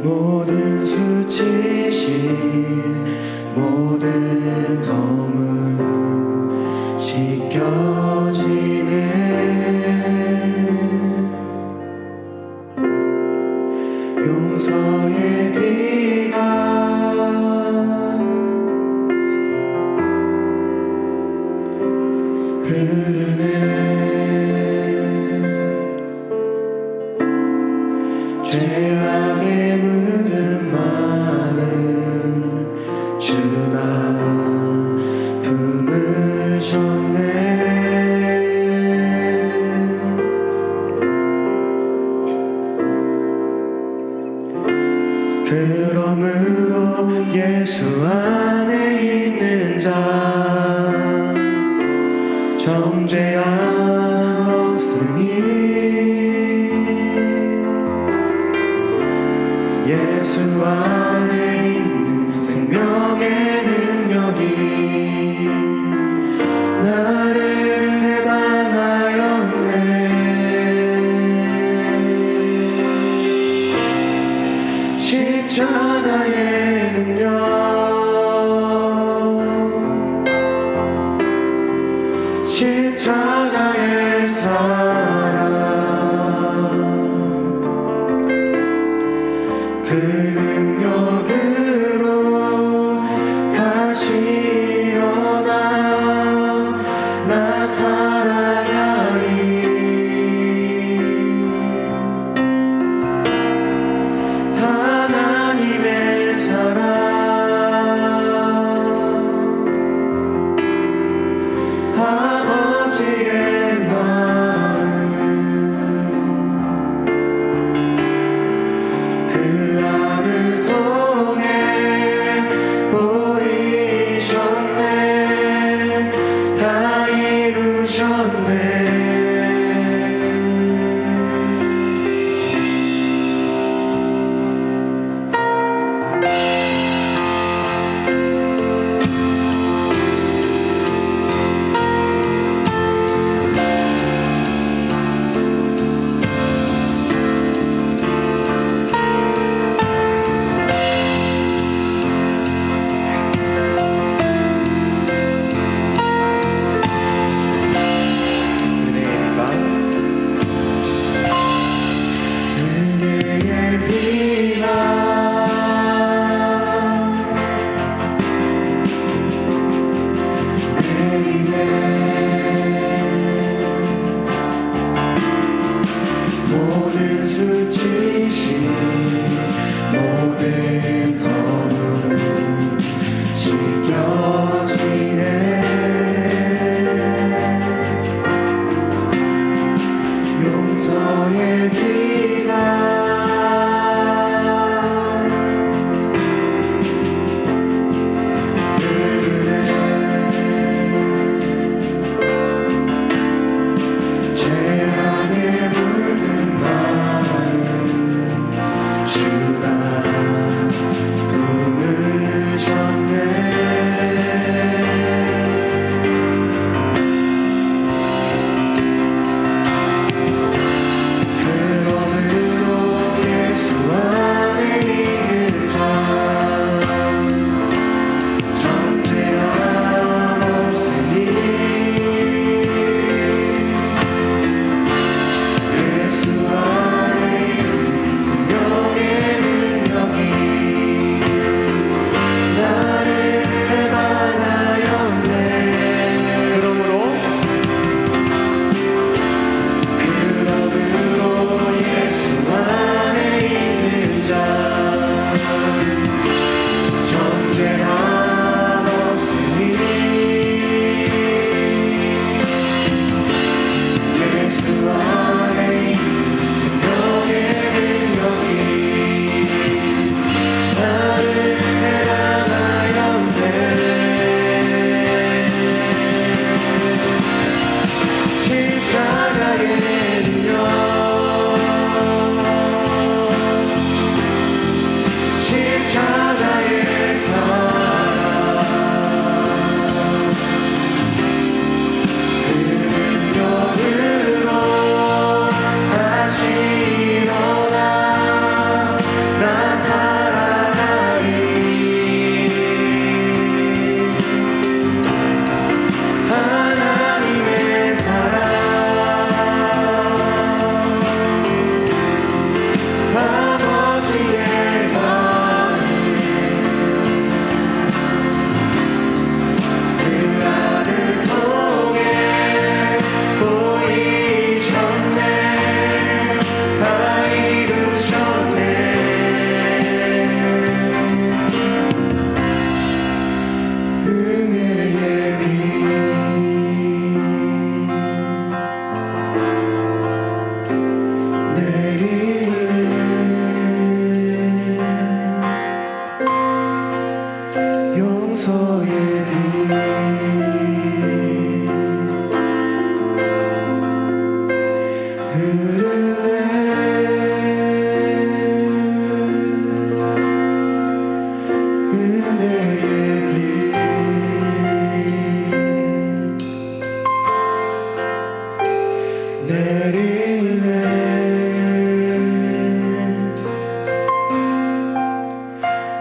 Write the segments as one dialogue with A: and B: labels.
A: 모든 수치심 모든 허물 씻겨지네. 용서의 비가 흐르네. 죄악에 물든 마음 주가 품으셨네. 그러므로 예수 안에 있는 자 정죄함 없으니 예수 안에 있는 생명의 능력이 나를 해방하였네. 십자가의 능력 십자가의 사랑 그 능력으로 다시 일어나 나 살아나리. 하나님의 사랑 아버지의 마음 그 아름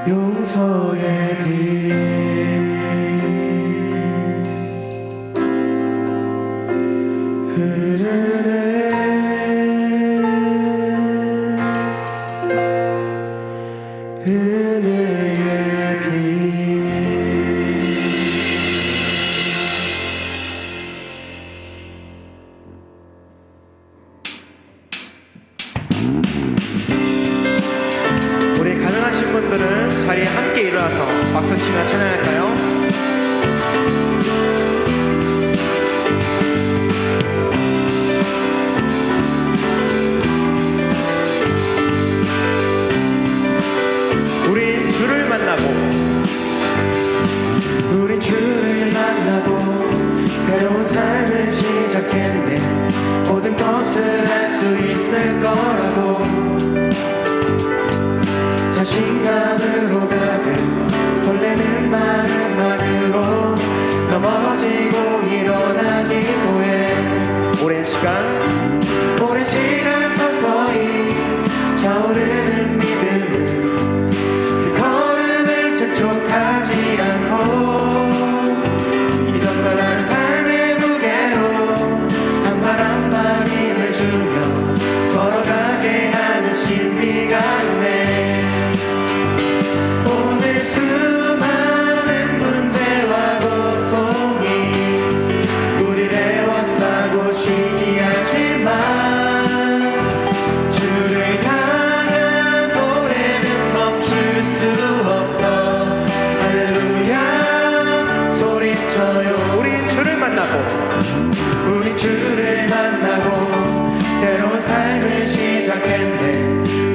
A: 용서의 길 흐르네 은혜의 비 우리 가능하신 분들은 자리에 함께 일어나서 박수 치며 찬양할까요? 우린 주를 만나고 새로운 삶을 시작했네 모든 것을 할 수 있을 거라고 자신감으로 가득 설레는 마음만으로 넘어지고 일어나기 위해 오랜 시간 서서히 차오르는 믿음은 그 걸음을 재촉하지 않고 이전과 다른 삶의 무게로 한 발 한 발 힘을 주며 걸어가게 하는 신비가 있네 오늘 수많은 문제와 고통이 우리를 에워싸고 시기하지만 주를 향한 노래는 멈출 수 없어 할렐루야 소리쳐요 우리 주를 만나고 새로운 삶을 시작했네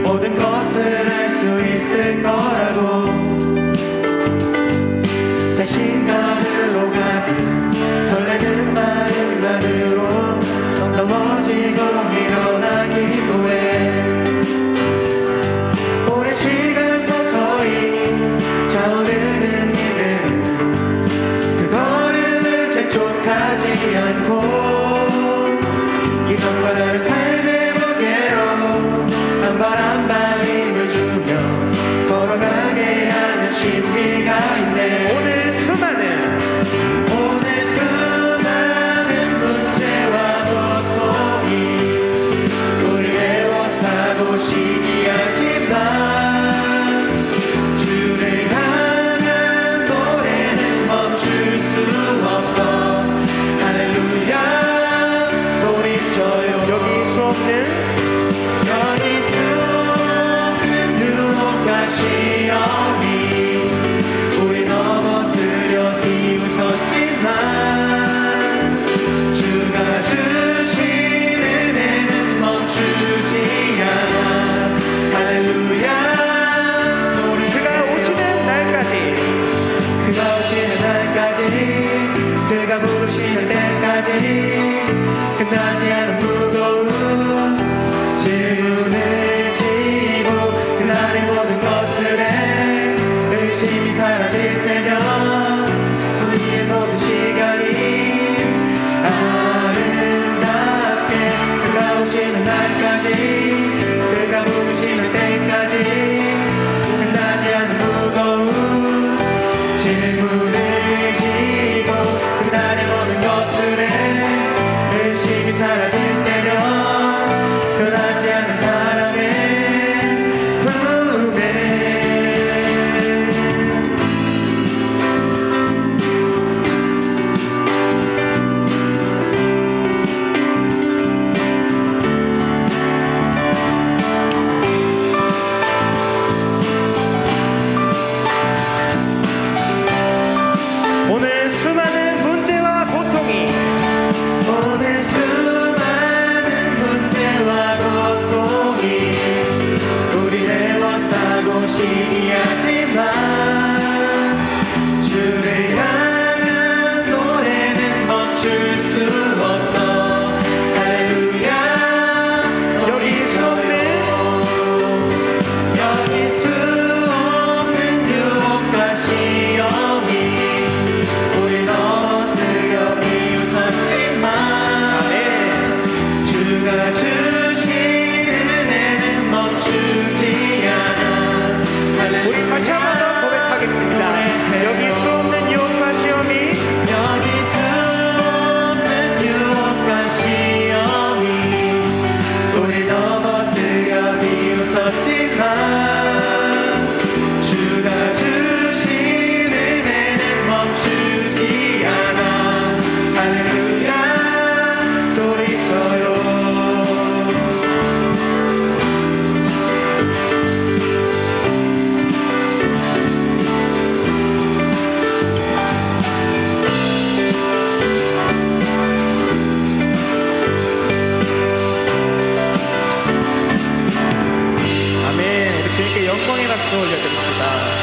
A: 모든 것을 할 수 있을 거라고 자신감으로 가득 설레는 마음만으로 넘어지고 일어나기 위해 오랜 시간 서서히 차오르는 믿음은 그 걸음을 재촉하지 않고 이전과 다른 삶의 무게로 한 발 한 발 힘을 주며 걸어가 박수 올려드립니다.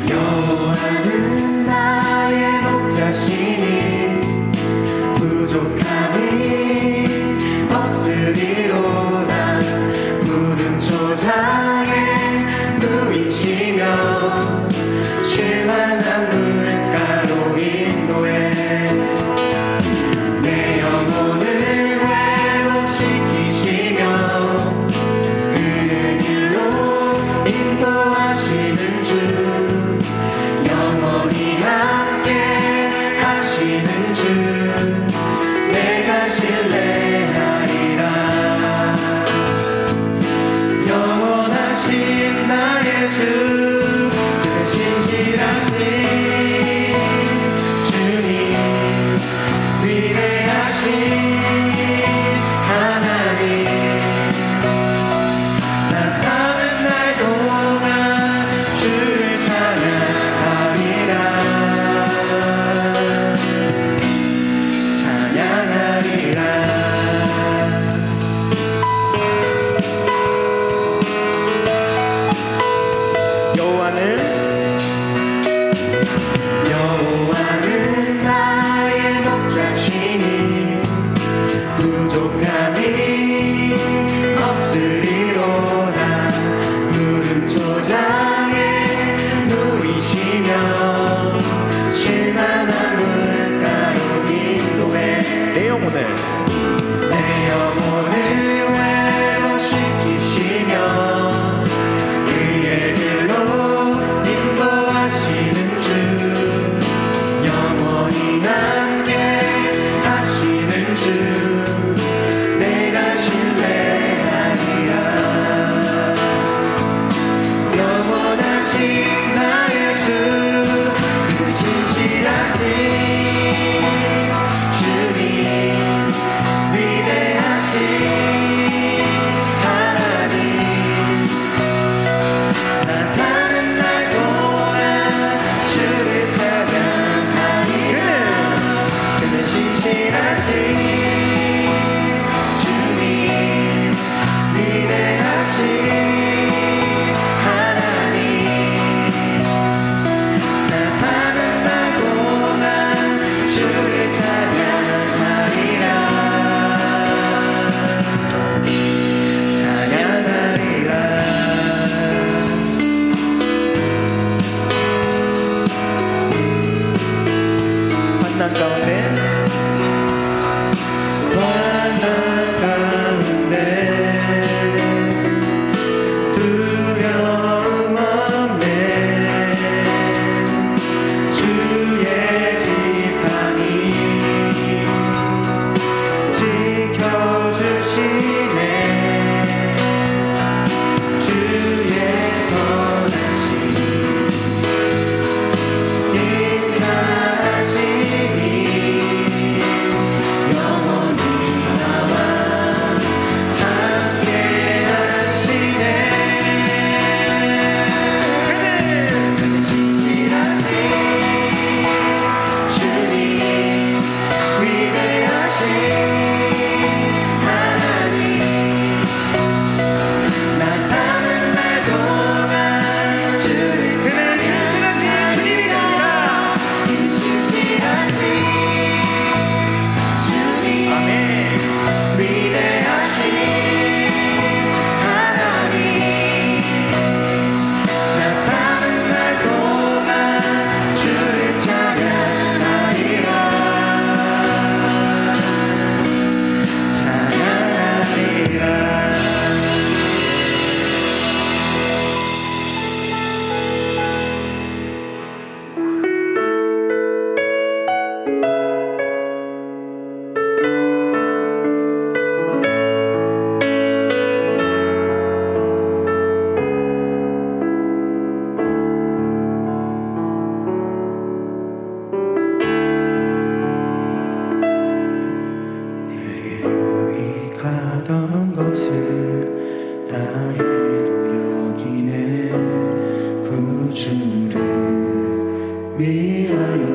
B: 여호와는 나의 목자시니 부족함이 없으리로다. 푸른 초장에 누이시며 쉴만한 물가로 인도해 내 영혼을 회복시키시며 의의 길로 인도하시는 주, 영원히 함께 하시는 주, 내가 신뢰하리라. 영원하신 나의 주, 그대 신실하신 주님, 위대하신 하나님, 나 사는 날 동안 주를 찬양하리라. 여호와는 나의 목자시니 부족함이 없으리로다. 푸른 초장에 누이시며 쉴만한 물가로 인도해
A: 내 영혼을
B: 내 영혼을 회복시키시며 의의 길로 위하여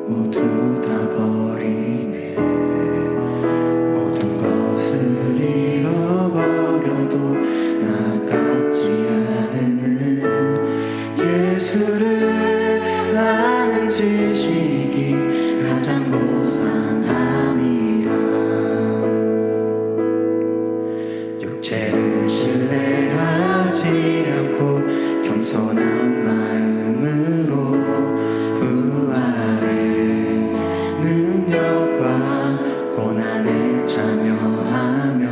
B: 모두 다 버리네. 모든 것을 잃어버려도 나 같지 않은 예수를 아는 지식이 가장 무상함이라. 육체를 신뢰하지 않고 겸손한 마음으로 부활의 능력과 고난에 참여하며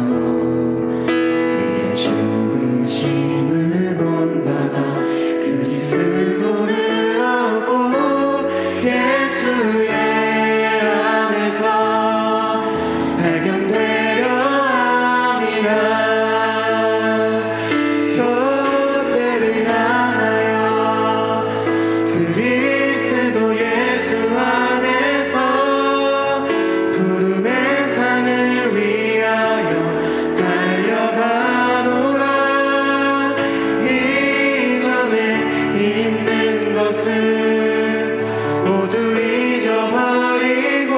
B: 그의 죽으심을 본받아 그리스도를 얻고 예수의 안에서 발견되려 함이라. 그때를 향하여 그리스도 예수 안에서 부름의 상을 위하여 달려가노라. 이전에 있는 것은 모두 잊어버리고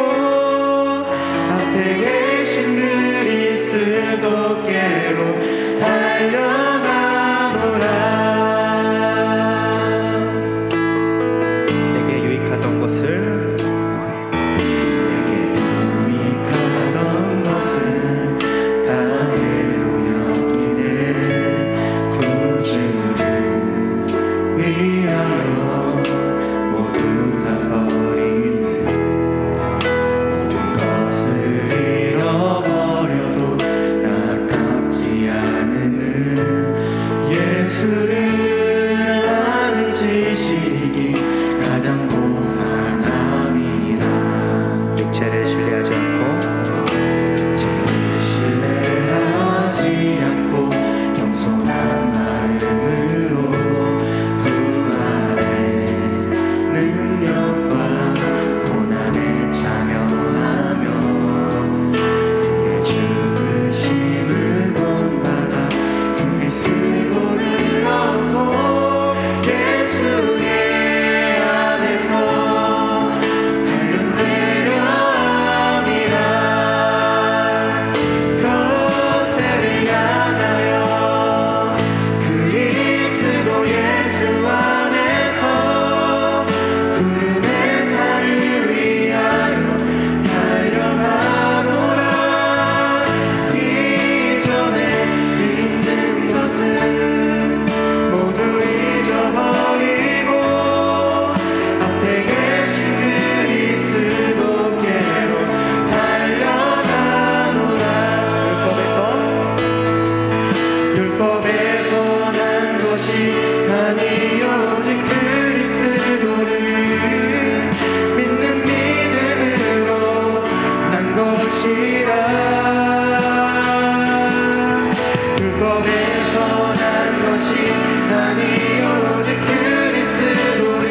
B: 앞에 계신 그리스도께로 달려가노라.
A: 내게 유익하던 것을
B: 내게 유익하던 것은 다 해로 여기네. 구주를 위하여 모두 다 버리네. 모든 것을 잃어버려도 나 같지 않은 예수를 아는 지식이 가장 고상함이라.
A: 육체를 신뢰하지 않고
B: 죄를 신뢰하지 않고 겸손한 마음으로 부활의 능력과 고난에 참여하며 그의 죽으심을 본받아 그리스도를 얻고 예수의 안에서 발견되려 함이라. 그때를 향하여 그리스도 예수 안에서 부름의 상을 위하여 달려가노라. 이전에 있는 것은 모두 잊어버리고 앞에 계신 그리스도께로 달려가노라. 율법에서 난 것이 아니 오직 그리스도를 믿는 믿음으로 난 것이라. 율법에서 난 것이 아니 오직 그리스도를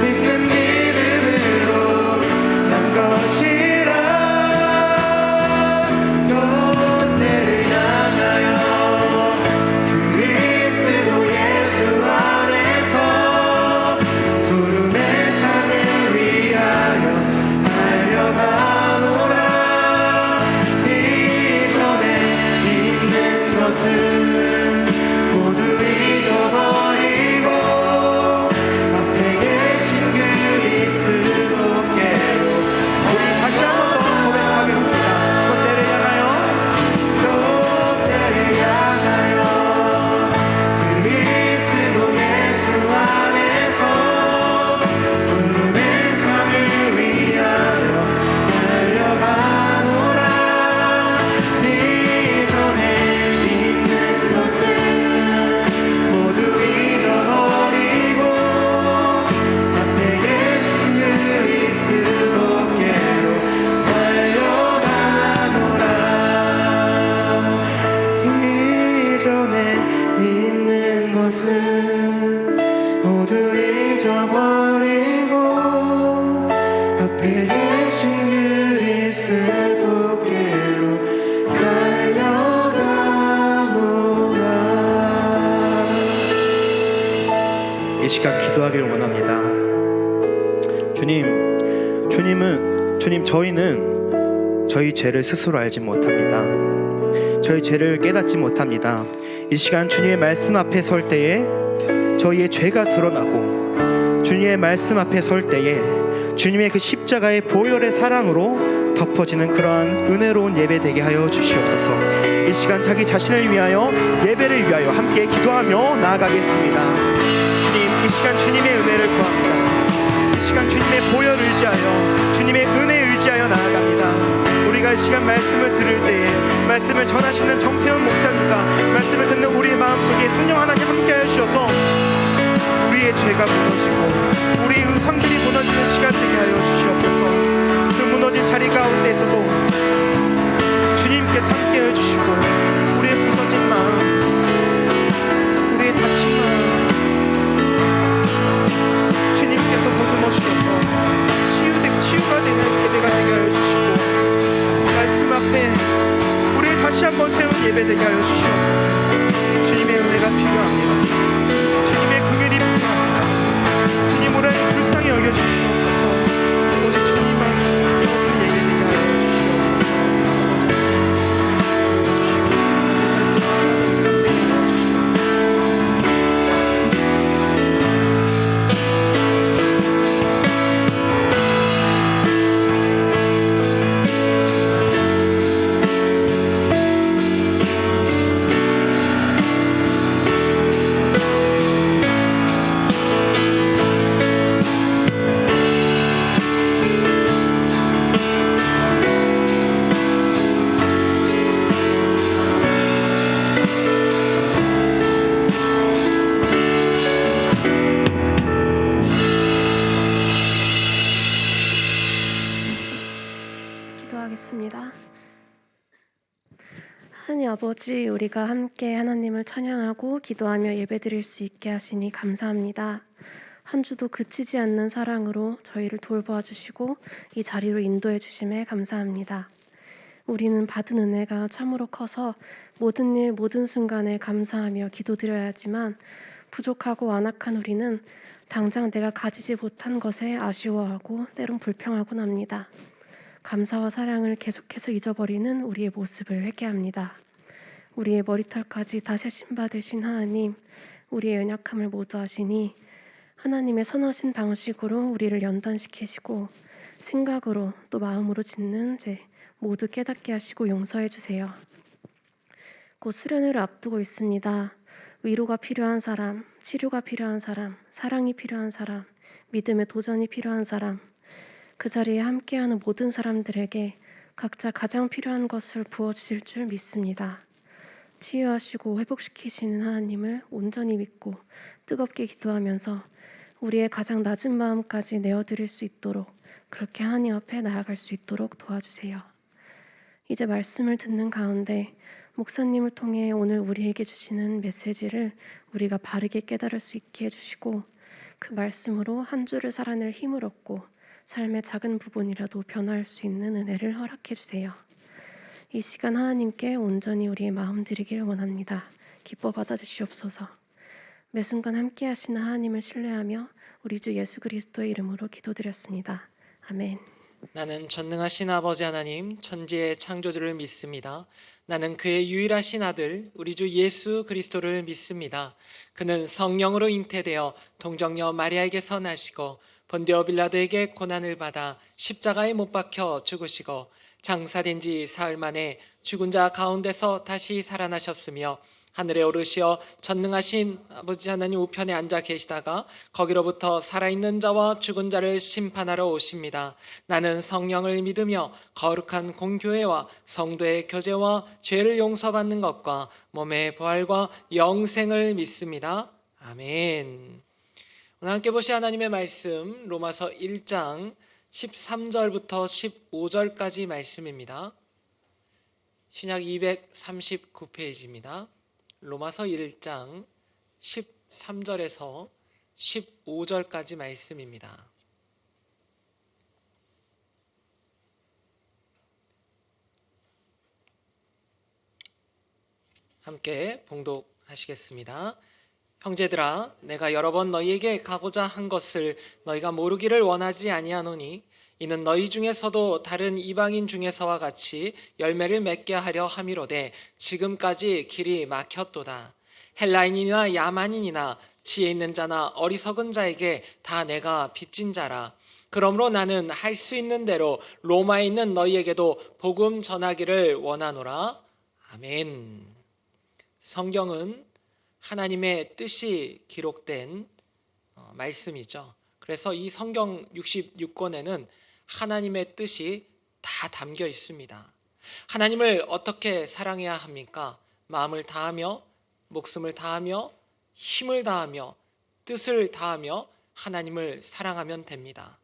B: 믿는 믿음으로 난 것이라. 그때를 향하여 그리스도 예수 안에서 부름의 상을 위하여 달려가노라. 이전에 있는 것은 모두 잊어버리고 앞에 계신 그리스도께로
A: 우리 다시 한 번 더 고백하겠습니다. 그때를 향하여
B: 그때를 향하여 그리스도 예수 안에서 부름의 상을 위하여 달려가노라. 이전에 있는 것은 모두 잊어버리고 앞에 계신 그리스도께로 달려가노라. 이전에 있는 것은 모두 잊어버리고 앞에 계신 그리스도께로 달려가노라.
A: 이 시간 기도하기를 원합니다. 주님, 저희는 저희 죄를 스스로 알지 못합니다. 저희 죄를 깨닫지 못합니다. 이 시간 주님의 말씀 앞에 설 때에 저희의 죄가 드러나고, 주님의 말씀 앞에 설 때에 주님의 그 십자가의 보혈의 사랑으로 덮어지는 그러한 은혜로운 예배 되게 하여 주시옵소서. 이 시간 자기 자신을 위하여, 예배를 위하여 함께 기도하며 나아가겠습니다. 주님, 이 시간 주님의 은혜를 구합니다. 이 시간 주님의 보혈 의지하여, 주님의 은혜 의지하여 나아갑니다. 우리가 이 시간 말씀을 들을 때에 말씀을 전하시는 정태훈 목사님과 말씀을 듣는 우리의 마음속에 성령 하나님 함께하여 주셔서 우리의 죄가 무너지고 우리의 의상들이 무너지는 시간 되게 하여 주시옵소서. 그 무너진 자리 가운데에서도 주님께서 함께하여 주시고, 우리의 부서진 마음, 우리의 다친 마음 주님께서 보듬어 주셔서 치유가 되는 예배가 되게 하여 주시고, 말씀 앞에 우리의 다시 한번 세운 예배 되게 하여 주시옵소서. 주님의 은혜가 필요합니다. 주님의 긍휼이 필요합니다. 주님, 우리를 불쌍히 여겨주시옵소서. 오직 주님만 모든 예배 되게 하여
C: 기도하겠습니다. 하나님 아버지, 우리가 함께 하나님을 찬양하고 기도하며 예배드릴 수 있게 하시니 감사합니다. 한 주도 그치지 않는 사랑으로 저희를 돌보아 주시고 이 자리로 인도해 주심에 감사합니다. 우리는 받은 은혜가 참으로 커서 모든 일 모든 순간에 감사하며 기도드려야 하지만, 부족하고 완악한 우리는 당장 내가 가지지 못한 것에 아쉬워하고 때론 불평하곤 합니다. 감사와 사랑을 계속해서 잊어버리는 우리의 모습을 회개합니다. 우리의 머리털까지 다 세심 받으신 하나님, 우리의 연약함을 모두 아시니 하나님의 선하신 방식으로 우리를 연단시키시고 생각으로 또 마음으로 짓는 죄 모두 깨닫게 하시고 용서해 주세요. 곧 수련회를 앞두고 있습니다. 위로가 필요한 사람, 치료가 필요한 사람, 사랑이 필요한 사람, 믿음의 도전이 필요한 사람, 그 자리에 함께하는 모든 사람들에게 각자 가장 필요한 것을 부어주실 줄 믿습니다. 치유하시고 회복시키시는 하나님을 온전히 믿고 뜨겁게 기도하면서 우리의 가장 낮은 마음까지 내어드릴 수 있도록, 그렇게 하나님 앞에 나아갈 수 있도록 도와주세요. 이제 말씀을 듣는 가운데 목사님을 통해 오늘 우리에게 주시는 메시지를 우리가 바르게 깨달을 수 있게 해주시고, 그 말씀으로 한 주를 살아낼 힘을 얻고 삶의 작은 부분이라도 변화할 수 있는 은혜를 허락해 주세요. 이 시간 하나님께 온전히 우리의 마음 드리기를 원합니다. 기뻐 받아주시옵소서. 매 순간 함께 하시는 하나님을 신뢰하며 우리 주 예수 그리스도의 이름으로 기도드렸습니다. 아멘.
D: 나는 전능하신 아버지 하나님, 천지의 창조주를 믿습니다. 나는 그의 유일하신 아들 우리 주 예수 그리스도를 믿습니다. 그는 성령으로 잉태되어 동정녀 마리아에게서 나시고 본디오 빌라도에게 고난을 받아 십자가에 못 박혀 죽으시고 장사된 지 사흘 만에 죽은 자 가운데서 다시 살아나셨으며 하늘에 오르시어 전능하신 아버지 하나님 우편에 앉아 계시다가 거기로부터 살아있는 자와 죽은 자를 심판하러 오십니다. 나는 성령을 믿으며 거룩한 공교회와 성도의 교제와 죄를 용서받는 것과 몸의 부활과 영생을 믿습니다. 아멘. 오늘 함께 보실 하나님의 말씀, 로마서 1장 13절부터 15절까지 말씀입니다. 신약 239페이지입니다. 로마서 1장 13절에서 15절까지 말씀입니다. 함께 봉독하시겠습니다. 형제들아, 내가 여러 번 너희에게 가고자 한 것을 너희가 모르기를 원하지 아니하노니 이는 너희 중에서도 다른 이방인 중에서와 같이 열매를 맺게 하려 함이로되 지금까지 길이 막혔도다. 헬라인이나 야만인이나 지혜 있는 자나 어리석은 자에게 다 내가 빚진 자라. 그러므로 나는 할 수 있는 대로 로마에 있는 너희에게도 복음 전하기를 원하노라. 아멘. 성경은 하나님의 뜻이 기록된 말씀이죠. 그래서 이 성경 66권에는 하나님의 뜻이 다 담겨 있습니다. 하나님을 어떻게 사랑해야 합니까? 마음을 다하며, 목숨을 다하며, 힘을 다하며, 뜻을 다하며 하나님을 사랑하면 됩니다.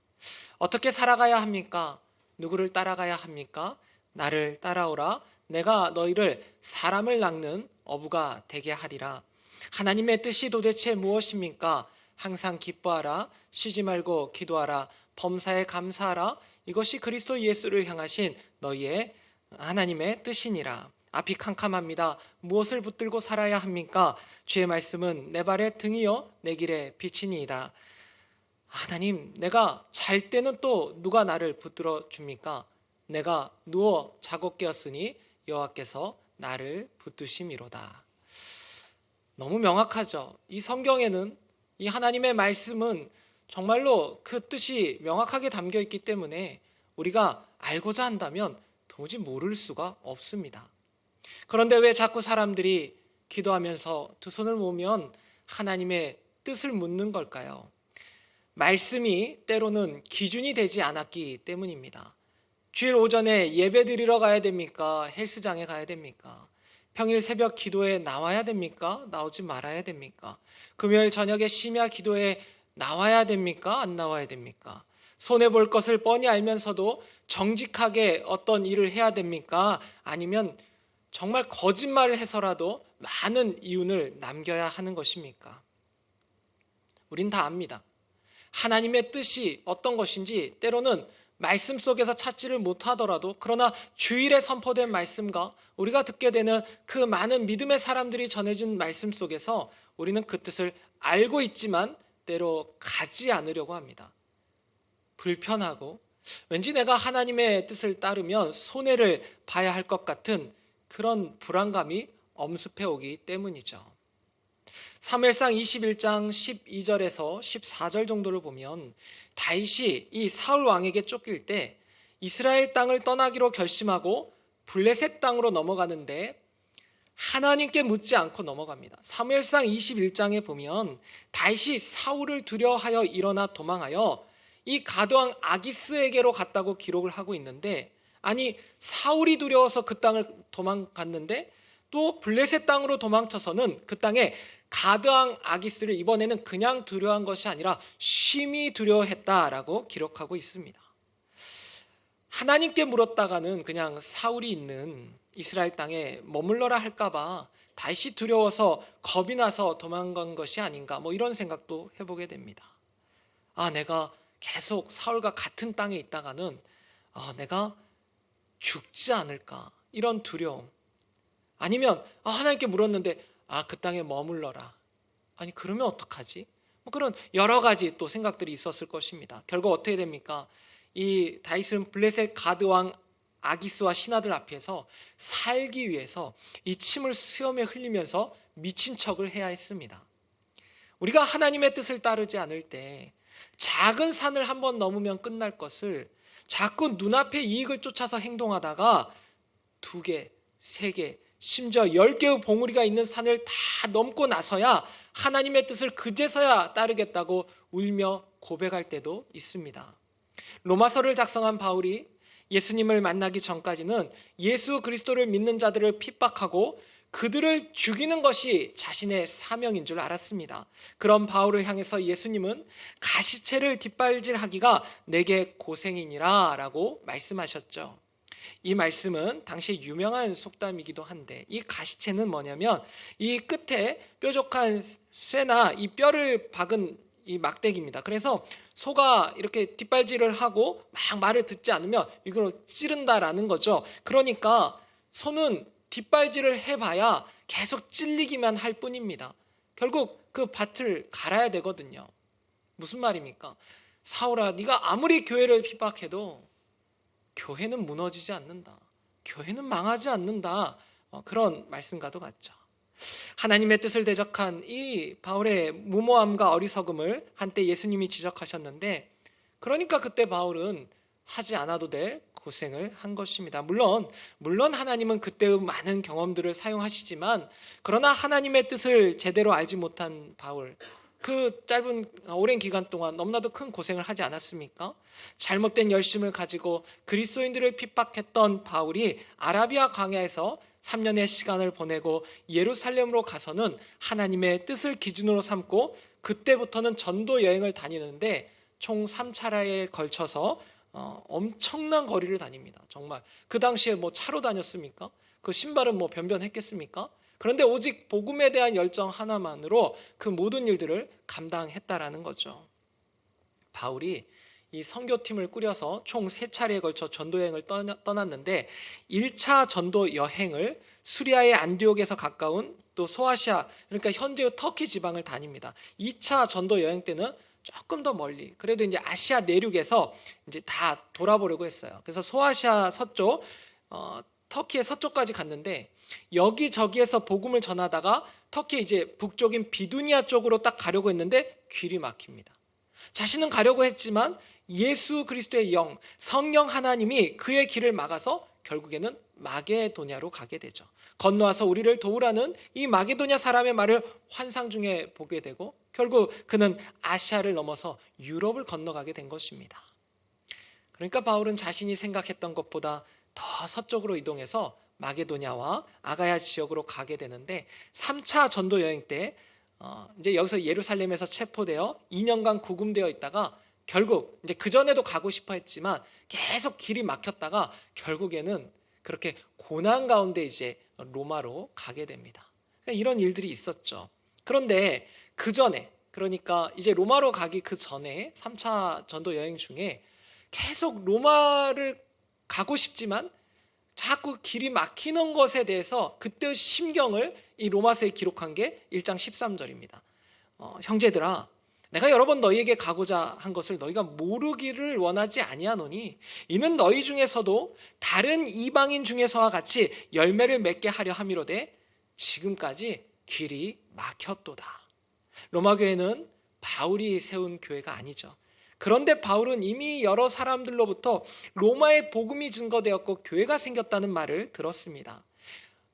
D: 어떻게 살아가야 합니까? 누구를 따라가야 합니까? 나를 따라오라. 내가 너희를 사람을 낚는 어부가 되게 하리라. 하나님의 뜻이 도대체 무엇입니까? 항상 기뻐하라, 쉬지 말고 기도하라, 범사에 감사하라. 이것이 그리스도 예수를 향하신 너희의 하나님의 뜻이니라. 앞이 캄캄합니다. 무엇을 붙들고 살아야 합니까? 주의 말씀은 내 발의 등이요 내 길의 빛이니이다. 하나님, 내가 잘 때는 또 누가 나를 붙들어 줍니까? 내가 누워 자고 깨었으니 여호와께서 나를 붙드심이로다. 너무 명확하죠. 이 성경에는, 이 하나님의 말씀은 정말로 그 뜻이 명확하게 담겨 있기 때문에 우리가 알고자 한다면 도무지 모를 수가 없습니다. 그런데 왜 자꾸 사람들이 기도하면서 두 손을 모으면 하나님의 뜻을 묻는 걸까요? 말씀이 때로는 기준이 되지 않았기 때문입니다. 주일 오전에 예배 드리러 가야 됩니까? 헬스장에 가야 됩니까? 평일 새벽 기도에 나와야 됩니까? 나오지 말아야 됩니까? 금요일 저녁에 심야 기도에 나와야 됩니까? 안 나와야 됩니까? 손해볼 것을 뻔히 알면서도 정직하게 어떤 일을 해야 됩니까? 아니면 정말 거짓말을 해서라도 많은 이윤을 남겨야 하는 것입니까? 우린 다 압니다. 하나님의 뜻이 어떤 것인지 때로는 말씀 속에서 찾지를 못하더라도, 그러나 주일에 선포된 말씀과 우리가 듣게 되는 그 많은 믿음의 사람들이 전해준 말씀 속에서 우리는 그 뜻을 알고 있지만 때로 가지 않으려고 합니다. 불편하고 왠지 내가 하나님의 뜻을 따르면 손해를 봐야 할 것 같은 그런 불안감이 엄습해 오기 때문이죠. 사무엘상 21장 12절에서 14절 정도를 보면 다윗이 이 사울 왕에게 쫓길 때 이스라엘 땅을 떠나기로 결심하고 블레셋 땅으로 넘어가는데 하나님께 묻지 않고 넘어갑니다. 사무엘상 21장에 보면 다윗이 사울을 두려워하여 일어나 도망하여 이 가드왕 아기스에게로 갔다고 기록을 하고 있는데, 아니 사울이 두려워서 그 땅을 도망갔는데 또 블레셋 땅으로 도망쳐서는 그 땅에 가드왕 아기스를 이번에는 그냥 두려워한 것이 아니라 심히 두려워했다라고 기록하고 있습니다. 하나님께 물었다가는 그냥 사울이 있는 이스라엘 땅에 머물러라 할까봐 다시 두려워서 겁이 나서 도망간 것이 아닌가, 이런 생각도 해보게 됩니다. 내가 계속 사울과 같은 땅에 있다가는 내가 죽지 않을까, 이런 두려움. 아니면 하나님께 물었는데 그 땅에 머물러라. 아니 그러면 어떡하지? 그런 여러 가지 또 생각들이 있었을 것입니다. 결국 어떻게 됩니까? 이 다윗은 블레셋 가드왕 아기스와 신하들 앞에서 살기 위해서 이 침을 수염에 흘리면서 미친 척을 해야 했습니다. 우리가 하나님의 뜻을 따르지 않을 때 작은 산을 한번 넘으면 끝날 것을 자꾸 눈앞의 이익을 쫓아서 행동하다가 2개, 3개, 심지어 10개의 봉우리가 있는 산을 다 넘고 나서야 하나님의 뜻을 그제서야 따르겠다고 울며 고백할 때도 있습니다. 로마서를 작성한 바울이 예수님을 만나기 전까지는 예수 그리스도를 믿는 자들을 핍박하고 그들을 죽이는 것이 자신의 사명인 줄 알았습니다. 그런 바울을 향해서 예수님은 가시체를 뒷발질하기가 내게 고생이니라 라고 말씀하셨죠. 이 말씀은 당시 유명한 속담이기도 한데, 이 가시체는 뭐냐면 이 끝에 뾰족한 쇠나 이 뼈를 박은 이 막대기입니다. 그래서 소가 이렇게 뒷발질을 하고 막 말을 듣지 않으면 이걸 찌른다라는 거죠. 그러니까 소는 뒷발질을 해봐야 계속 찔리기만 할 뿐입니다. 결국 그 밭을 갈아야 되거든요. 무슨 말입니까? 사울아, 네가 아무리 교회를 핍박해도 교회는 무너지지 않는다. 교회는 망하지 않는다. 그런 말씀과도 같죠. 하나님의 뜻을 대적한 이 바울의 무모함과 어리석음을 한때 예수님이 지적하셨는데, 그러니까 그때 바울은 하지 않아도 될 고생을 한 것입니다. 물론 하나님은 그때의 많은 경험들을 사용하시지만, 그러나 하나님의 뜻을 제대로 알지 못한 바울, 그 짧은 오랜 기간 동안 너무나도 큰 고생을 하지 않았습니까? 잘못된 열심을 가지고 그리스도인들을 핍박했던 바울이 아라비아 광야에서 3년의 시간을 보내고 예루살렘으로 가서는 하나님의 뜻을 기준으로 삼고 그때부터는 전도 여행을 다니는데 총 3차례에 걸쳐서 엄청난 거리를 다닙니다. 정말 그 당시에 뭐 차로 다녔습니까? 그 신발은 뭐 변변했겠습니까? 그런데 오직 복음에 대한 열정 하나만으로 그 모든 일들을 감당했다라는 거죠. 바울이 이 선교팀을 꾸려서 총 3차례에 걸쳐 전도여행을 떠났는데 1차 전도 여행을 수리아의 안디옥에서 가까운 또 소아시아, 그러니까 현재의 터키 지방을 다닙니다. 2차 전도 여행 때는 조금 더 멀리, 그래도 이제 아시아 내륙에서 이제 다 돌아보려고 했어요. 그래서 소아시아 서쪽, 터키의 서쪽까지 갔는데 여기저기에서 복음을 전하다가 터키 이제 북쪽인 비두니아 쪽으로 딱 가려고 했는데 길이 막힙니다. 자신은 가려고 했지만 예수 그리스도의 영, 성령 하나님이 그의 길을 막아서 결국에는 마게도냐로 가게 되죠. 건너와서 우리를 도우라는 이 마게도냐 사람의 말을 환상 중에 보게 되고 결국 그는 아시아를 넘어서 유럽을 건너가게 된 것입니다. 그러니까 바울은 자신이 생각했던 것보다 더 서쪽으로 이동해서 마게도냐와 아가야 지역으로 가게 되는데 3차 전도 여행 때 이제 여기서 예루살렘에서 체포되어 2년간 구금되어 있다가 결국 이제 그 전에도 가고 싶어 했지만 계속 길이 막혔다가 결국에는 그렇게 고난 가운데 이제 로마로 가게 됩니다. 그러니까 이런 일들이 있었죠. 그런데 그 전에, 그러니까 이제 로마로 가기 그 전에 3차 전도 여행 중에 계속 로마를 가고 싶지만 자꾸 길이 막히는 것에 대해서 그때의 심경을 이 로마서에 기록한 게 1장 13절입니다. 형제들아, 내가 여러 번 너희에게 가고자 한 것을 너희가 모르기를 원하지 아니하노니 이는 너희 중에서도 다른 이방인 중에서와 같이 열매를 맺게 하려 함이로되 지금까지 길이 막혔도다. 로마 교회는 바울이 세운 교회가 아니죠. 그런데 바울은 이미 여러 사람들로부터 로마의 복음이 증거되었고 교회가 생겼다는 말을 들었습니다.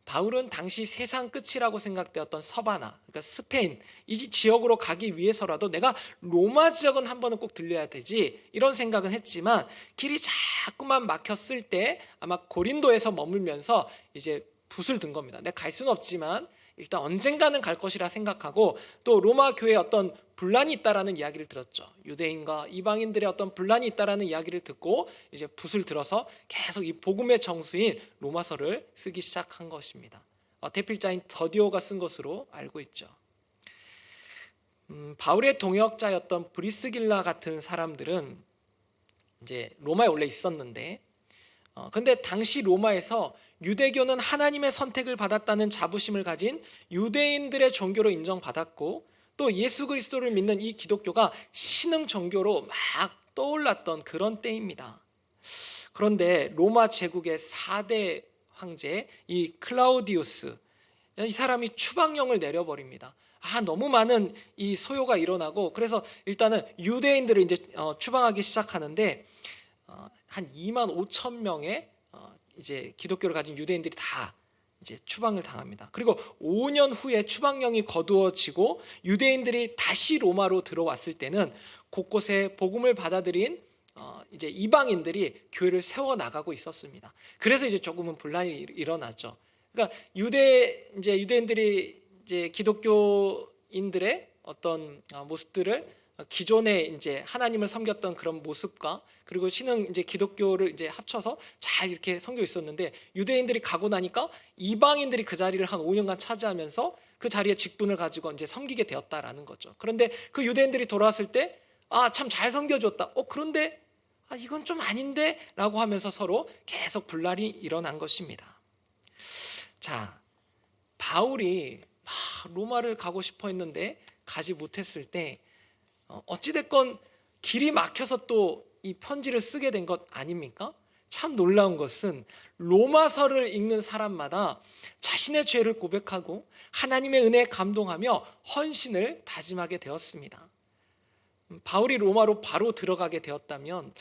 D: 바울은 당시 세상 끝이라고 생각되었던 서바나, 그러니까 스페인 이 지역으로 가기 위해서라도 내가 로마 지역은 한 번은 꼭 들려야 되지, 이런 생각은 했지만 길이 자꾸만 막혔을 때 아마 고린도에서 머물면서 이제 붓을 든 겁니다. 내가 갈 수는 없지만 일단 언젠가는 갈 것이라 생각하고, 또 로마 교회에 어떤 분란이 있다라는 이야기를 들었죠. 유대인과 이방인들의 어떤 분란이 있다라는 이야기를 듣고 이제 붓을 들어서 계속 이 복음의 정수인 로마서를 쓰기 시작한 것입니다. 대필자인 더디오가 쓴 것으로 알고 있죠. 바울의 동역자였던 브리스길라 같은 사람들은 이제 로마에 원래 있었는데, 근데 당시 로마에서 유대교는 하나님의 선택을 받았다는 자부심을 가진 유대인들의 종교로 인정받았고, 또 예수 그리스도를 믿는 이 기독교가 신흥 종교로 막 떠올랐던 그런 때입니다. 그런데 로마 제국의 4대 황제 이 클라우디우스, 이 사람이 추방령을 내려버립니다. 너무 많은 이 소요가 일어나고, 그래서 일단은 유대인들을 이제 추방하기 시작하는데 한 2만 5천 명의 이제 기독교를 가진 유대인들이 다 이제 추방을 당합니다. 그리고 5년 후에 추방령이 거두어지고 유대인들이 다시 로마로 들어왔을 때는 곳곳에 복음을 받아들인 이제 이방인들이 교회를 세워 나가고 있었습니다. 그래서 이제 조금은 분란이 일어나죠. 그러니까 유대인들이 이제 기독교인들의 어떤 모습들을 기존에 이제 하나님을 섬겼던 그런 모습과 그리고 신흥 이제 기독교를 이제 합쳐서 잘 이렇게 섬겨 있었는데, 유대인들이 가고 나니까 이방인들이 그 자리를 한 5년간 차지하면서 그 자리에 직분을 가지고 이제 섬기게 되었다라는 거죠. 그런데 그 유대인들이 돌아왔을 때 참 잘 섬겨줬다. 그런데 이건 좀 아닌데라고 하면서 서로 계속 분란이 일어난 것입니다. 자, 바울이 로마를 가고 싶어 했는데 가지 못했을 때 어찌됐건 길이 막혀서 또 이 편지를 쓰게 된 것 아닙니까? 참 놀라운 것은 로마서를 읽는 사람마다 자신의 죄를 고백하고 하나님의 은혜에 감동하며 헌신을 다짐하게 되었습니다. 바울이 로마로 바로 들어가게 되었다면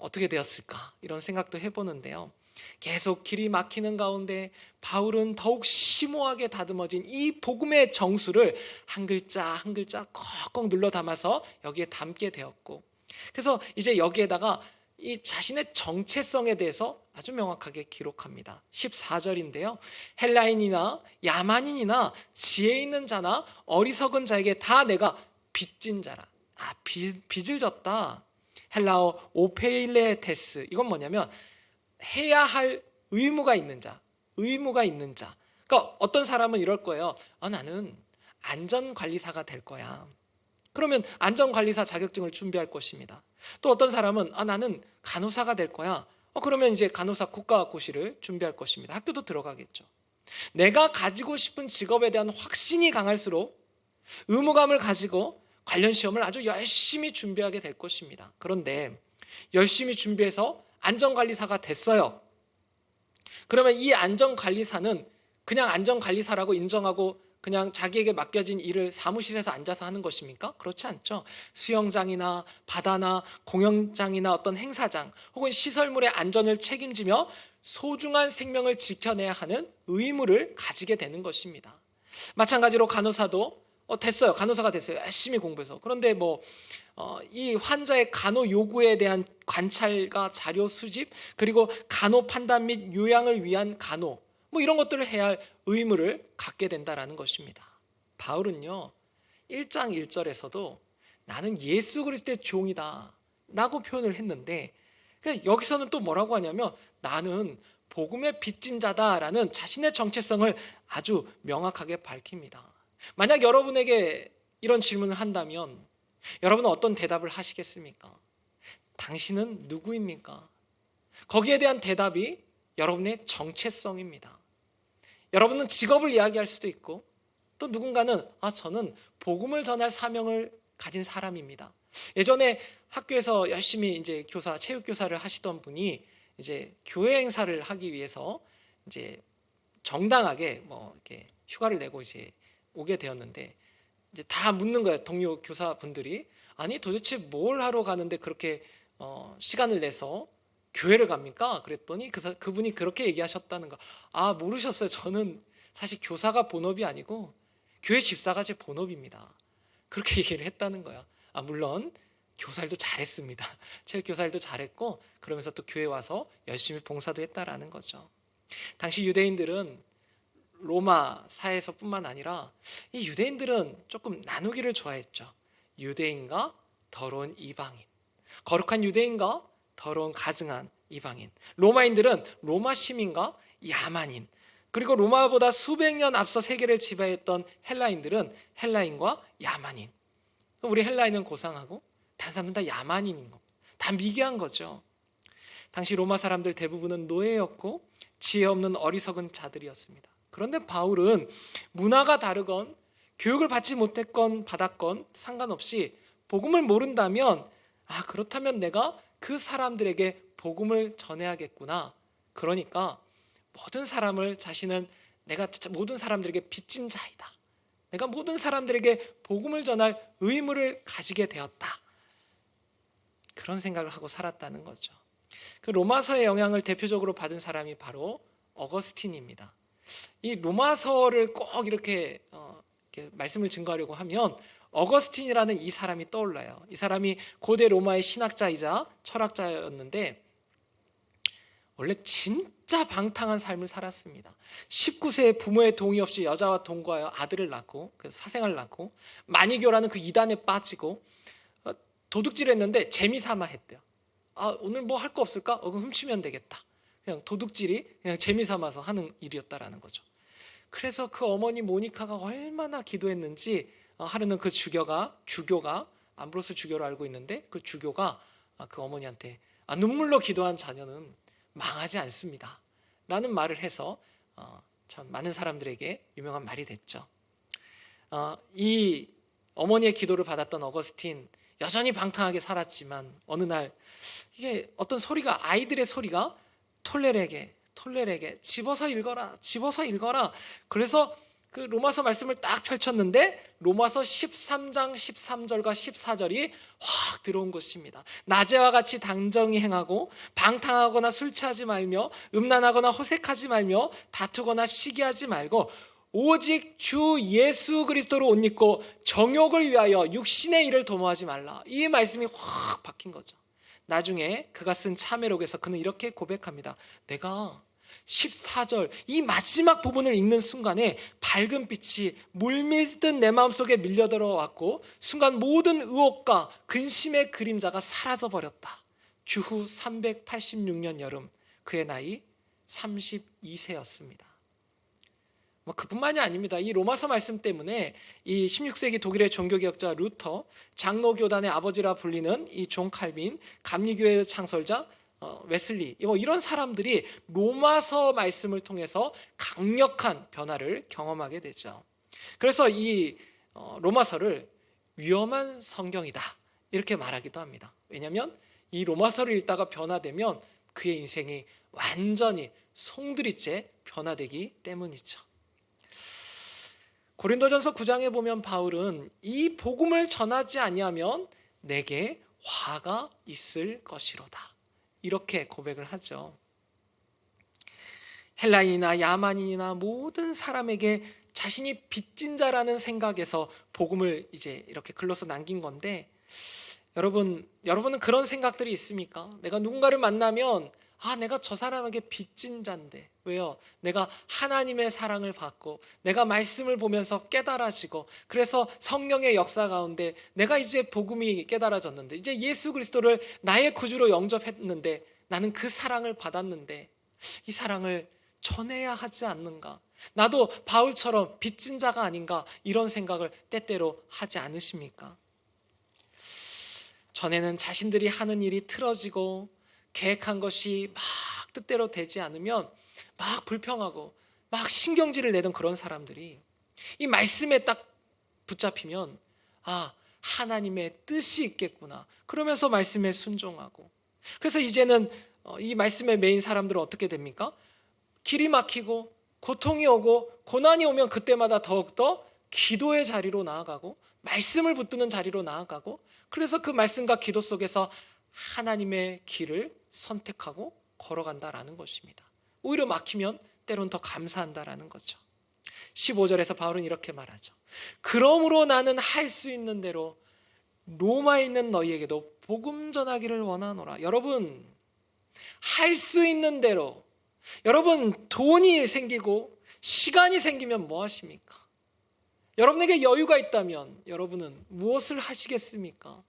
D: 어떻게 되었을까 이런 생각도 해보는데요. 계속 길이 막히는 가운데 바울은 더욱 심오하게 다듬어진 이 복음의 정수를 한 글자 한 글자 꺽꺽 눌러 담아서 여기에 담게 되었고, 그래서 이제 여기에다가 이 자신의 정체성에 대해서 아주 명확하게 기록합니다. 14절인데요. 헬라인이나 야만인이나 지혜 있는 자나 어리석은 자에게 다 내가 빚진 자라. 빚을 졌다. 헬라어 오페일레테스, 이건 뭐냐면 해야 할 의무가 있는 자, 의무가 있는 자. 그러니까 어떤 사람은 이럴 거예요. 나는 안전관리사가 될 거야. 그러면 안전관리사 자격증을 준비할 것입니다. 또 어떤 사람은 나는 간호사가 될 거야. 그러면 이제 간호사 국가고시를 준비할 것입니다. 학교도 들어가겠죠. 내가 가지고 싶은 직업에 대한 확신이 강할수록 의무감을 가지고 관련 시험을 아주 열심히 준비하게 될 것입니다. 그런데 열심히 준비해서 안전관리사가 됐어요. 그러면 이 안전관리사는 그냥 안전관리사라고 인정하고 그냥 자기에게 맡겨진 일을 사무실에서 앉아서 하는 것입니까? 그렇지 않죠. 수영장이나 바다나 공연장이나 어떤 행사장 혹은 시설물의 안전을 책임지며 소중한 생명을 지켜내야 하는 의무를 가지게 되는 것입니다. 마찬가지로 간호사도 됐어요. 간호사가 됐어요. 열심히 공부해서. 그런데 이 환자의 간호 요구에 대한 관찰과 자료 수집, 그리고 간호 판단 및 요양을 위한 간호, 이런 것들을 해야 할 의무를 갖게 된다라는 것입니다. 바울은요 1장 1절에서도 나는 예수 그리스도의 종이다 라고 표현을 했는데, 여기서는 또 뭐라고 하냐면 나는 복음의 빚진 자다라는 자신의 정체성을 아주 명확하게 밝힙니다. 만약 여러분에게 이런 질문을 한다면 여러분은 어떤 대답을 하시겠습니까? 당신은 누구입니까? 거기에 대한 대답이 여러분의 정체성입니다. 여러분은 직업을 이야기할 수도 있고, 또 누군가는 저는 복음을 전할 사명을 가진 사람입니다. 예전에 학교에서 열심히 이제 체육 교사를 하시던 분이 이제 교회 행사를 하기 위해서 이제 정당하게 이렇게 휴가를 내고 이제 오게 되었는데, 이제 다 묻는 거예요. 동료 교사분들이. 아니 도대체 뭘 하러 가는데 그렇게 시간을 내서 교회를 갑니까? 그랬더니 그분이 그렇게 얘기하셨다는 거. 모르셨어요. 저는 사실 교사가 본업이 아니고 교회 집사가 제 본업입니다. 그렇게 얘기를 했다는 거야. 물론 교사일도 잘했습니다. 체육 교사일도 잘했고, 그러면서 또 교회 와서 열심히 봉사도 했다라는 거죠. 당시 유대인들은 로마 사회에서뿐만 아니라 이 유대인들은 조금 나누기를 좋아했죠. 유대인과 더러운 이방인, 거룩한 유대인과 더러운 가증한 이방인. 로마인들은 로마 시민과 야만인, 그리고 로마보다 수백 년 앞서 세계를 지배했던 헬라인들은 헬라인과 야만인. 우리 헬라인은 고상하고 다른 사람은 다 야만인인 거, 다 미개한 거죠. 당시 로마 사람들 대부분은 노예였고 지혜 없는 어리석은 자들이었습니다. 그런데 바울은 문화가 다르건 교육을 받지 못했건 받았건 상관없이 복음을 모른다면 그렇다면 내가 그 사람들에게 복음을 전해야겠구나. 그러니까 내가 모든 사람들에게 빚진 자이다. 내가 모든 사람들에게 복음을 전할 의무를 가지게 되었다. 그런 생각을 하고 살았다는 거죠. 그 로마서의 영향을 대표적으로 받은 사람이 바로 어거스틴입니다. 이 로마서를 꼭 이렇게 말씀을 증거하려고 하면 어거스틴이라는 이 사람이 떠올라요. 이 사람이 고대 로마의 신학자이자 철학자였는데 원래 진짜 방탕한 삶을 살았습니다. 19세에 부모의 동의 없이 여자와 동거하여 아들을 낳고 사생아를 낳고 마니교라는 그 이단에 빠지고 도둑질했는데 재미삼아 했대요. 오늘 뭐 할 거 없을까? 그럼 훔치면 되겠다. 그냥 도둑질이 그냥 재미삼아서 하는 일이었다라는 거죠. 그래서 그 어머니 모니카가 얼마나 기도했는지 하루는 그 주교가 암브로스 주교로 알고 있는데 그 주교가 그 어머니한테 눈물로 기도한 자녀는 망하지 않습니다 라는 말을 해서 참 많은 사람들에게 유명한 말이 됐죠. 이 어머니의 기도를 받았던 어거스틴, 여전히 방탕하게 살았지만 어느 날 이게 어떤 소리가, 아이들의 소리가 톨레에게 집어서 읽어라. 그래서 그 로마서 말씀을 딱 펼쳤는데 로마서 13장 13절과 14절이 확 들어온 것입니다. 낮에와 같이 당정히 행하고 방탕하거나 술 취하지 말며 음란하거나 호색하지 말며 다투거나 시기하지 말고 오직 주 예수 그리스도로 옷 입고 정욕을 위하여 육신의 일을 도모하지 말라. 이 말씀이 확 박힌 거죠. 나중에 그가 쓴 참회록에서 그는 이렇게 고백합니다. 내가 14절 이 마지막 부분을 읽는 순간에 밝은 빛이 물밀듯 내 마음속에 밀려들어왔고 순간 모든 의혹과 근심의 그림자가 사라져버렸다. 주후 386년 여름, 그의 나이 32세였습니다. 그뿐만이 아닙니다. 이 로마서 말씀 때문에 이 16세기 독일의 종교개혁자 루터, 장로교단의 아버지라 불리는 이 존 칼빈, 감리교회의 창설자 웨슬리, 이런 사람들이 로마서 말씀을 통해서 강력한 변화를 경험하게 되죠. 그래서 이 로마서를 위험한 성경이다 이렇게 말하기도 합니다. 왜냐하면 이 로마서를 읽다가 변화되면 그의 인생이 완전히 송두리째 변화되기 때문이죠. 고린도전서 9장에 보면 바울은 이 복음을 전하지 아니하면 내게 화가 있을 것이로다 이렇게 고백을 하죠. 헬라인이나 야만인이나 모든 사람에게 자신이 빚진 자라는 생각에서 복음을 이제 이렇게 글로서 남긴 건데, 여러분은 그런 생각들이 있습니까? 내가 누군가를 만나면 내가 저 사람에게 빚진 자인데, 왜요? 내가 하나님의 사랑을 받고 내가 말씀을 보면서 깨달아지고 그래서 성령의 역사 가운데 내가 이제 복음이 깨달아졌는데, 이제 예수 그리스도를 나의 구주로 영접했는데, 나는 그 사랑을 받았는데 이 사랑을 전해야 하지 않는가? 나도 바울처럼 빚진 자가 아닌가? 이런 생각을 때때로 하지 않으십니까? 전에는 자신들이 하는 일이 틀어지고 계획한 것이 막 뜻대로 되지 않으면 막 불평하고 막 신경질을 내던 그런 사람들이 이 말씀에 딱 붙잡히면 하나님의 뜻이 있겠구나 그러면서 말씀에 순종하고, 그래서 이제는 이 말씀에 매인 사람들은 어떻게 됩니까? 길이 막히고 고통이 오고 고난이 오면 그때마다 더욱더 기도의 자리로 나아가고 말씀을 붙드는 자리로 나아가고, 그래서 그 말씀과 기도 속에서 하나님의 길을 선택하고 걸어간다라는 것입니다. 오히려 막히면 때론 더 감사한다라는 거죠. 15절에서 바울은 이렇게 말하죠. 그러므로 나는 할 수 있는 대로 로마에 있는 너희에게도 복음 전하기를 원하노라. 여러분, 할 수 있는 대로, 여러분 돈이 생기고 시간이 생기면 뭐 하십니까? 여러분에게 여유가 있다면 여러분은 무엇을 하시겠습니까?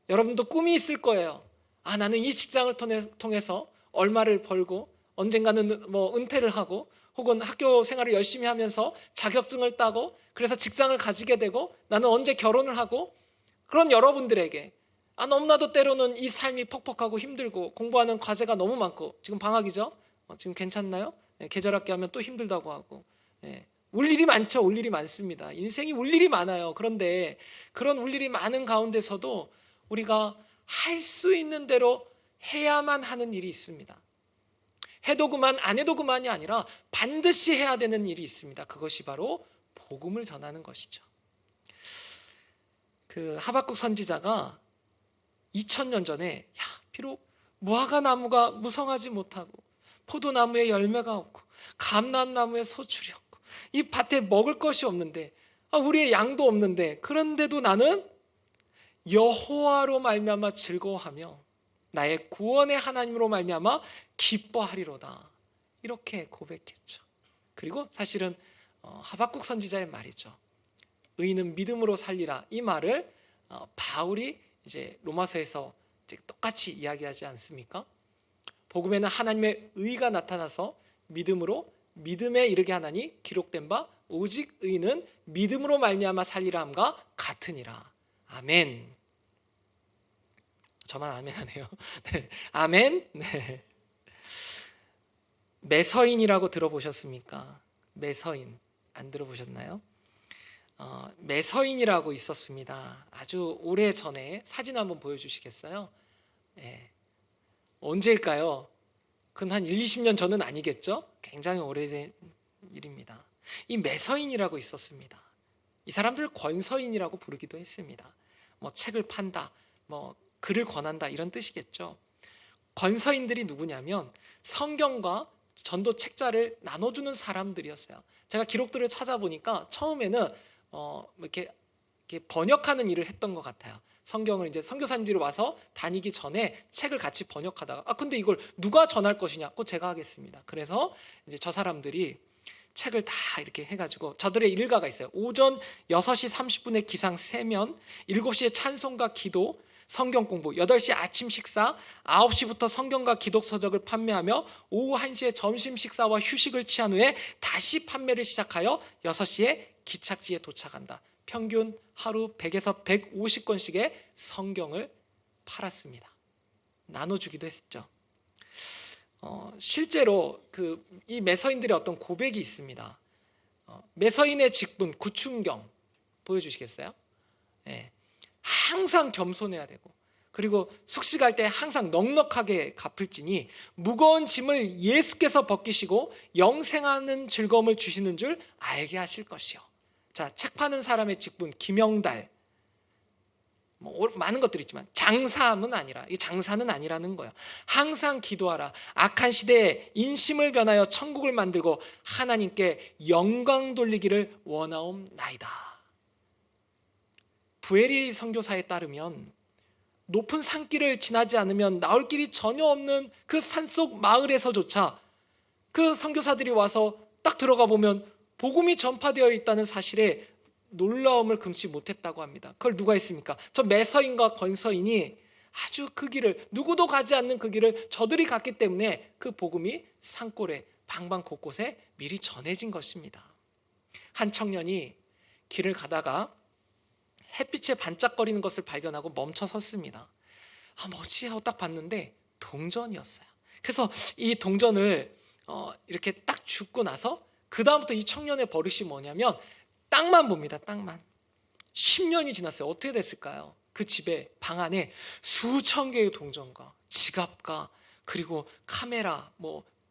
D: 여러분도 꿈이 있을 거예요. 나는 이 직장을 통해서 얼마를 벌고 언젠가는 은퇴를 하고 혹은 학교 생활을 열심히 하면서 자격증을 따고 그래서 직장을 가지게 되고 나는 언제 결혼을 하고, 그런 여러분들에게 너무나도 때로는 이 삶이 퍽퍽하고 힘들고 공부하는 과제가 너무 많고, 지금 방학이죠? 지금 괜찮나요? 계절학기 하면 또 힘들다고 하고, 울 일이 많죠. 울 일이 많습니다. 인생이 울 일이 많아요. 그런데 그런 울 일이 많은 가운데서도 우리가 할 수 있는 대로 해야만 하는 일이 있습니다. 해도 그만 안 해도 그만이 아니라 반드시 해야 되는 일이 있습니다. 그것이 바로 복음을 전하는 것이죠. 그 하박국 선지자가 2000년 전에 비록 무화과 나무가 무성하지 못하고 포도나무에 열매가 없고 감람나무에 소출이 없고 이 밭에 먹을 것이 없는데 우리의 양도 없는데, 그런데도 나는 여호와로 말미암아 즐거워하며 나의 구원의 하나님으로 말미암아 기뻐하리로다 이렇게 고백했죠. 그리고 사실은 하박국 선지자의 말이죠. 의인은 믿음으로 살리라, 이 말을 바울이 이제 로마서에서 이제 똑같이 이야기하지 않습니까? 복음에는 하나님의 의가 나타나서 믿음에 이르게 하나니 기록된 바 오직 의인은 믿음으로 말미암아 살리라 함과 같으니라. 아멘. 저만 아멘 하네요. 네. 아멘. 네. 매서인이라고 들어보셨습니까? 매서인 안 들어보셨나요? 매서인이라고 있었습니다. 아주 오래 전에 사진 한번 보여주시겠어요? 예. 언제일까요? 그건 한 20년 전은 아니겠죠? 굉장히 오래된 일입니다. 이 매서인이라고 있었습니다. 이 사람들 권서인이라고 부르기도 했습니다. 뭐 책을 판다, 뭐 글을 권한다 이런 뜻이겠죠. 권서인들이 누구냐면 성경과 전도 책자를 나눠주는 사람들이었어요. 제가 기록들을 찾아보니까 처음에는 이렇게 번역하는 일을 했던 것 같아요. 성경을 이제 선교사님들이 와서 다니기 전에 책을 같이 번역하다가 근데 이걸 누가 전할 것이냐? 그거 제가 하겠습니다. 그래서 이제 저 사람들이 책을 다 이렇게 해가지고 저들의 일과가 있어요. 오전 6시 30분에 기상 세면, 7시에 찬송과 기도, 성경 공부, 8시 아침 식사, 9시부터 성경과 기독 서적을 판매하며 오후 1시에 점심 식사와 휴식을 취한 후에 다시 판매를 시작하여 6시에 기착지에 도착한다. 평균 하루 100에서 150권씩의 성경을 팔았습니다. 나눠주기도 했죠. 실제로 이 매서인들의 어떤 고백이 있습니다. 매서인의 직분 구춘경 보여주시겠어요? 네. 항상 겸손해야 되고, 그리고 숙식할 때 항상 넉넉하게 갚을지니 무거운 짐을 예수께서 벗기시고 영생하는 즐거움을 주시는 줄 알게 하실 것이요. 자, 책 파는 사람의 직분 김영달, 많은 것들이 있지만 장사함은 아니라, 이 장사는 아니라는 거예요. 항상 기도하라. 악한 시대에 인심을 변하여 천국을 만들고 하나님께 영광 돌리기를 원하옵나이다. 부에리 선교사에 따르면 높은 산길을 지나지 않으면 나올 길이 전혀 없는 그 산속 마을에서조차 그 선교사들이 와서 딱 들어가 보면 복음이 전파되어 있다는 사실에 놀라움을 금치 못했다고 합니다. 그걸 누가 했습니까? 저 매서인과 권서인이 아주 그 길을, 누구도 가지 않는 그 길을 저들이 갔기 때문에 그 복음이 산골에 방방 곳곳에 미리 전해진 것입니다. 한 청년이 길을 가다가 햇빛에 반짝거리는 것을 발견하고 멈춰 섰습니다. 뭐지 하고 딱 봤는데 동전이었어요. 그래서 이 동전을 이렇게 딱 줍고 나서 그 다음부터 이 청년의 버릇이 뭐냐면 땅만 봅니다. 땅만. 10년이 지났어요. 어떻게 됐을까요? 그 집에, 방 안에 수천 개의 동전과 지갑과 그리고 카메라,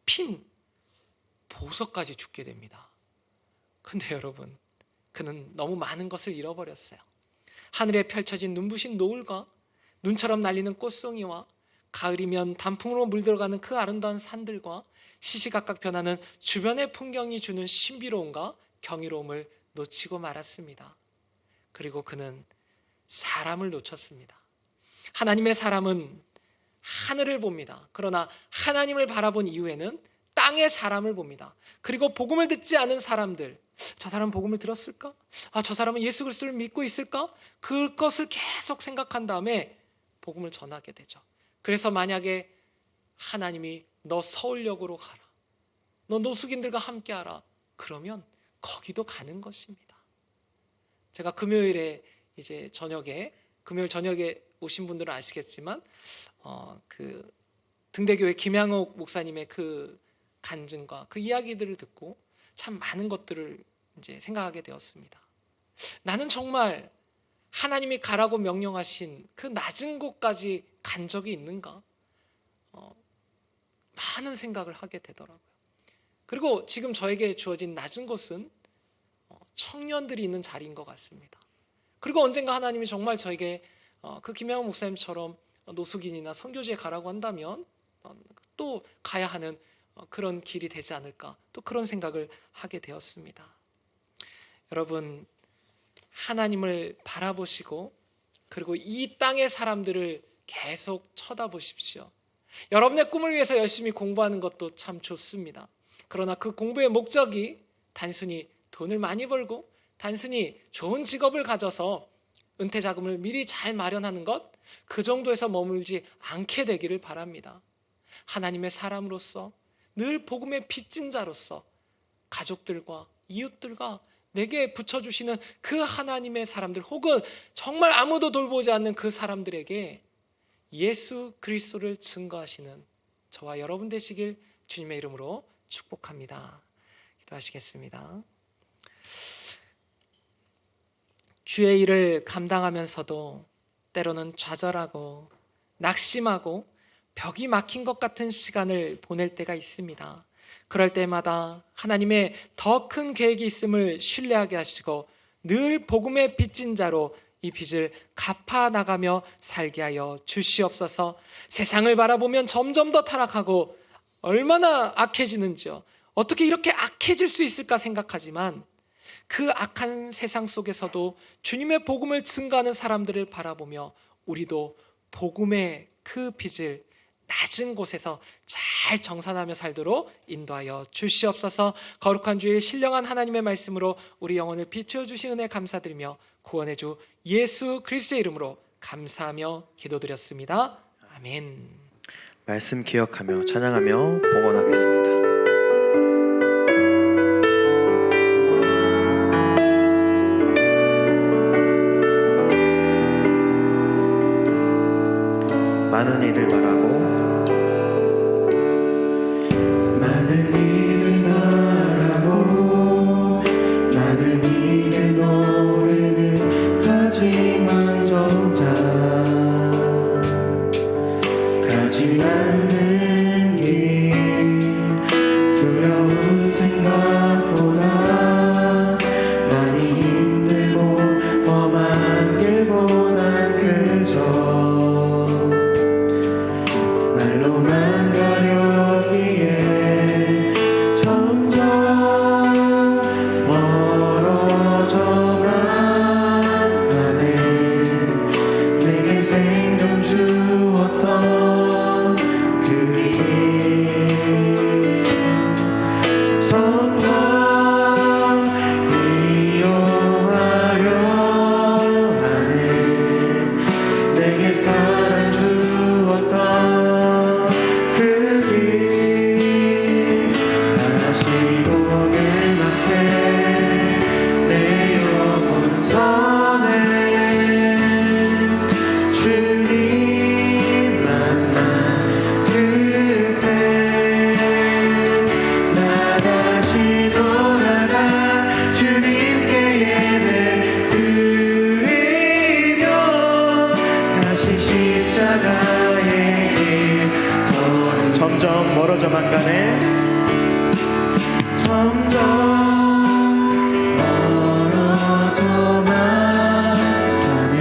D: 핀, 보석까지 줍게 됩니다. 근데 여러분, 그는 너무 많은 것을 잃어버렸어요. 하늘에 펼쳐진 눈부신 노을과 눈처럼 날리는 꽃송이와 가을이면 단풍으로 물들어가는 그 아름다운 산들과 시시각각 변하는 주변의 풍경이 주는 신비로움과 경이로움을 놓치고 말았습니다. 그리고 그는 사람을 놓쳤습니다. 하나님의 사람은 하늘을 봅니다. 그러나 하나님을 바라본 이후에는 땅의 사람을 봅니다. 그리고 복음을 듣지 않은 사람들, 저 사람은 복음을 들었을까? 저 사람은 예수 그리스도를 믿고 있을까? 그것을 계속 생각한 다음에 복음을 전하게 되죠. 그래서 만약에 하나님이 너 서울역으로 가라, 너 노숙인들과 함께하라, 그러면 거기도 가는 것입니다. 제가 금요일 저녁에 오신 분들은 아시겠지만 그 등대교회 김양옥 목사님의 그 간증과 그 이야기들을 듣고 참 많은 것들을 이제 생각하게 되었습니다. 나는 정말 하나님이 가라고 명령하신 그 낮은 곳까지 간 적이 있는가? 많은 생각을 하게 되더라고요. 그리고 지금 저에게 주어진 낮은 곳은 청년들이 있는 자리인 것 같습니다. 그리고 언젠가 하나님이 정말 저에게 그 김양호 목사님처럼 노숙인이나 선교지에 가라고 한다면 또 가야 하는 그런 길이 되지 않을까, 또 그런 생각을 하게 되었습니다. 여러분, 하나님을 바라보시고 그리고 이 땅의 사람들을 계속 쳐다보십시오. 여러분의 꿈을 위해서 열심히 공부하는 것도 참 좋습니다. 그러나 그 공부의 목적이 단순히 돈을 많이 벌고 단순히 좋은 직업을 가져서 은퇴 자금을 미리 잘 마련하는 것, 그 정도에서 머물지 않게 되기를 바랍니다. 하나님의 사람으로서, 늘 복음의 빚진 자로서 가족들과 이웃들과 내게 붙여주시는 그 하나님의 사람들, 혹은 정말 아무도 돌보지 않는 그 사람들에게 예수 그리스도를 증거하시는 저와 여러분 되시길 주님의 이름으로 축복합니다. 기도하시겠습니다. 주의 일을 감당하면서도 때로는 좌절하고 낙심하고 벽이 막힌 것 같은 시간을 보낼 때가 있습니다. 그럴 때마다 하나님의 더 큰 계획이 있음을 신뢰하게 하시고 늘 복음의 빚진 자로 이 빚을 갚아 나가며 살게 하여 주시옵소서. 세상을 바라보면 점점 더 타락하고 얼마나 악해지는지요. 어떻게 이렇게 악해질 수 있을까 생각하지만 그 악한 세상 속에서도 주님의 복음을 증거하는 사람들을 바라보며 우리도 복음의 그 빚을 낮은 곳에서 잘 정산하며 살도록 인도하여 주시옵소서. 거룩한 주일 신령한 하나님의 말씀으로 우리 영혼을 비추어 주신 은혜 감사드리며 구원의 주 예수 그리스도의 이름으로 감사하며 기도드렸습니다. 아멘.
A: 말씀 기억하며 찬양하며 봉헌하겠습니다. 많은 이들 바라고
B: 많은 이들 바라고 많은 이들 노래는 하지만 정작 가지 않는 길 두려운 생각보다 많이 힘들고 험한 길보단 그저 말로만 가려기에 점점 멀어져만 가네. 내게 생명 주었던 그 길 점점 이용하려 하네. 내게 사랑 주었던 다시 복음 앞에 내 영혼 선해 주님 만난 그때 나 다시 돌아가 주님께 예배 드리며 다시 십자가의 길
A: 점점 멀어져만 가네.
B: 점점 멀어져만 가네.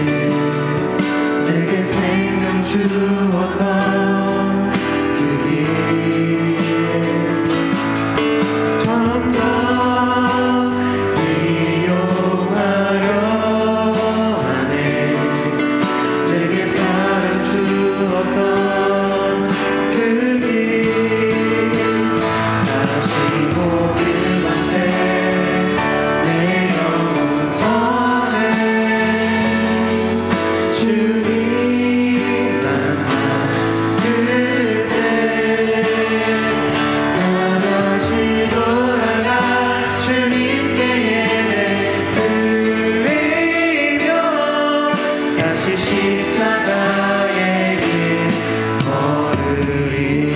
B: 내게 생명 주었던 그 길 점점 이용하려 하네. 내게 사랑 주었던 그 길 다시 복음 앞에 내 영혼 선해 주님 만난 그때 나 다시 돌아가 주님께 예배 드리며 다시 십자가의 길 걸으리.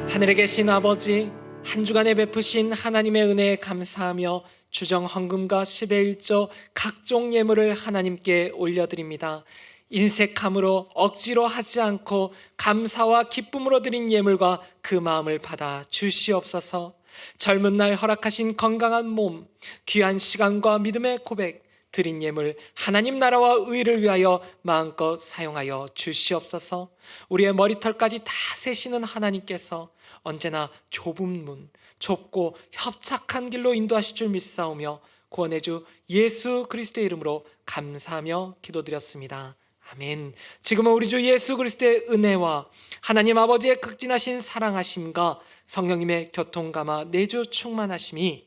D: 하늘에 계신 아버지, 한 주간에 베푸신 하나님의 은혜에 감사하며 주정 헌금과 10의 1조 각종 예물을 하나님께 올려드립니다. 인색함으로 억지로 하지 않고 감사와 기쁨으로 드린 예물과 그 마음을 받아 주시옵소서. 젊은 날 허락하신 건강한 몸, 귀한 시간과 믿음의 고백, 드린 예물 하나님 나라와 의를 위하여 마음껏 사용하여 주시옵소서. 우리의 머리털까지 다 세시는 하나님께서 언제나 좁은 문, 좁고 협착한 길로 인도하실 줄 믿사오며 구원의 주 예수 그리스도의 이름으로 감사하며 기도드렸습니다. 아멘. 지금은 우리 주 예수 그리스도의 은혜와 하나님 아버지의 극진하신 사랑하심과 성령님의 교통감화 내주 충만하심이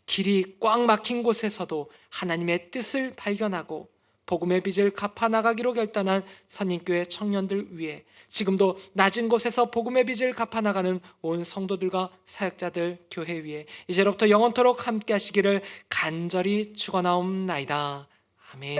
D: 길이 꽉 막힌 곳에서도 하나님의 뜻을 발견하고 복음의 빚을 갚아 나가기로 결단한 선인교회 청년들 위해 지금도 낮은 곳에서 복음의 빚을 갚아 나가는 온 성도들과 사역자들 교회 위에 이제로부터 영원토록 함께 하시기를 간절히 축원하옵나이다. 아멘.